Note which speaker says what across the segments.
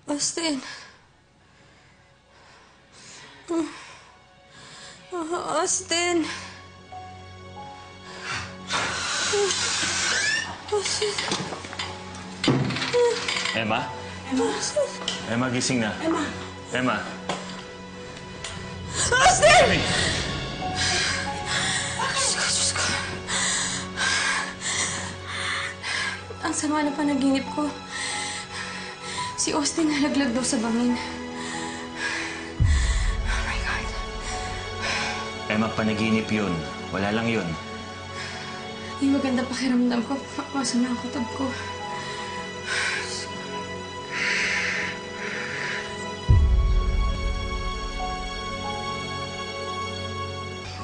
Speaker 1: Austin. Austin. Austin.
Speaker 2: Emma? Emma, gising na. Emma.
Speaker 1: Austin!
Speaker 2: Hey!
Speaker 1: Diyos ko. Ang sama na panaginip ko. Si Austin nalaglag daw sa bangin. Oh my God.
Speaker 2: Emma, panaginip yun. Wala lang yun.
Speaker 1: Yung magandang pakiramdam ko, masama ang kutob ko.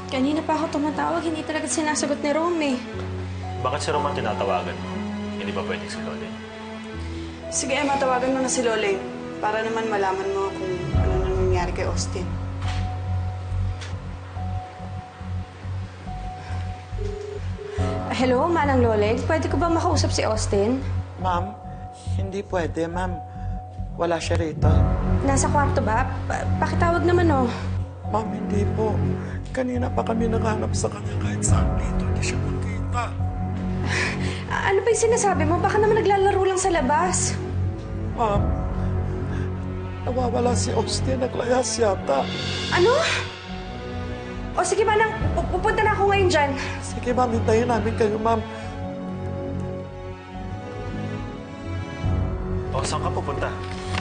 Speaker 1: Kanina pa ako tumatawag, hindi talaga sinasagot ni Rome.
Speaker 2: Bakit si Roman tinatawagan mo? Hindi ba pwedeng si Loleng?
Speaker 3: Sige, Emma, tawagan mo na si Loleng para naman malaman mo kung ano nang nangyari kay Austin.
Speaker 1: Hello, Manang Loleng? Pwede ko ba makausap si Austin?
Speaker 4: Ma'am, hindi pwede, ma'am. Wala siya rito.
Speaker 1: Nasa kwarto ba? Pakitawag naman, oh.
Speaker 4: Ma'am, hindi po. Kanina pa kami naghanap sa kanya kahit saan dito. Hindi siya makita.
Speaker 1: Ano ba yung sinasabi mo? Baka naman naglalaro lang sa labas.
Speaker 4: Ma'am, nawawala si Austin. Naglayas yata.
Speaker 1: Ano? O sige, Manang. Pupunta na ako ngayon dyan.
Speaker 4: Sige, ma'am. Hintayin namin kayo, ma'am.
Speaker 2: O, saan ka pupunta?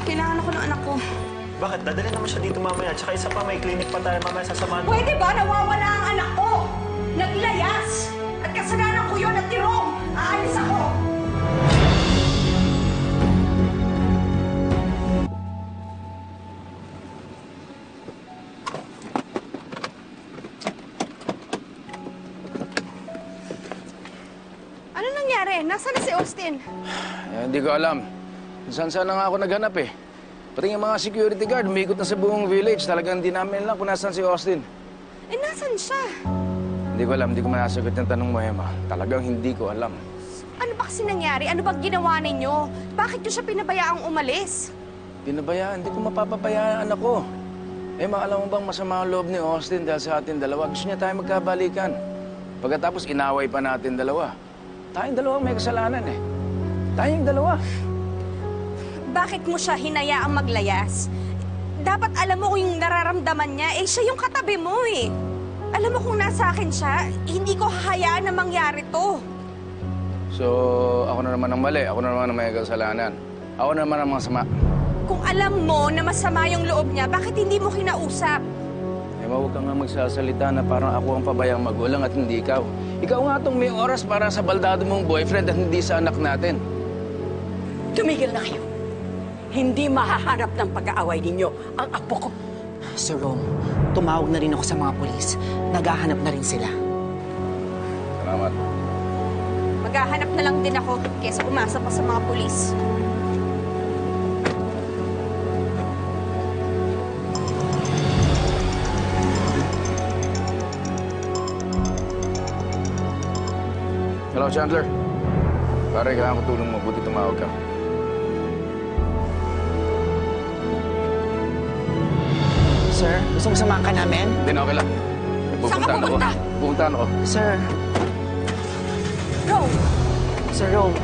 Speaker 1: Kailangan ako ng anak ko.
Speaker 2: Bakit? Dadali naman siya dito mamaya. Tsaka isa pa, may clinic pa tayo mamaya. Sasamahan mo.
Speaker 5: Pwede ba nawawala ang anak ko? Naglayas! At kasalanan ko yun at tirong! Aalis ako!
Speaker 1: Ano nangyari? Nasaan na si Austin?
Speaker 6: Hindi ko alam. Saan-saan na nga ako naghanap eh. Pati yung mga security guard, umikot na sa buong village. Talagang hindi namin lang kung nasaan si Austin.
Speaker 1: Eh, nasaan siya?
Speaker 6: Hindi ko alam, hindi ko manasagot yung tanong mo, Emma. Talagang hindi ko alam.
Speaker 1: Ano ba kasi nangyari? Ano bang ginawa ninyo? Bakit niyo siya pinabayaang umalis?
Speaker 6: Pinabayaan, hindi ko mapapabayaan ang anak ko. Emma, alam mo bang masama ang loob ni Austin dahil sa ating dalawa? Gusto niya tayo magkabalikan. Pagkatapos, inaway pa natin dalawa. Tayong dalawa may kasalanan eh. Tayong dalawa.
Speaker 1: Bakit mo siya hinayaang maglayas? Dapat alam mo kung yung nararamdaman niya, eh siya yung katabi mo eh. Alam mo kung nasa akin siya, hindi ko hahayaan na mangyari to.
Speaker 6: So, ako na naman ang mali. Ako na naman ang may kasalanan. Ako na naman ang masama.
Speaker 1: Kung alam mo na masama yung loob niya, bakit hindi mo kinausap?
Speaker 6: Emma, huwag ka nga magsasalita na parang ako ang pabayang magulang at hindi ikaw. Ikaw nga itong may oras para sa baldado mong boyfriend at hindi sa anak natin.
Speaker 5: Tumigil na kayo. Hindi mahaharap ng pag-aaway ninyo ang apo ko.
Speaker 7: Sir Rome, tumawag na rin ako sa mga polis. Naghahanap na rin sila.
Speaker 6: Salamat.
Speaker 1: Maghahanap na lang din ako kaysa umasa pa sa mga pulis.
Speaker 6: Hello, Chandler. Pare, kailangan ko tulong mo. Buti tumawag ka.
Speaker 7: Sir, gusto mo samahan ka namin?
Speaker 6: Hindi na, okay lang.
Speaker 5: Saan ka pupunta?
Speaker 6: Pupuntahan ako.
Speaker 7: Sir.
Speaker 5: Rome!
Speaker 7: Sir Rome,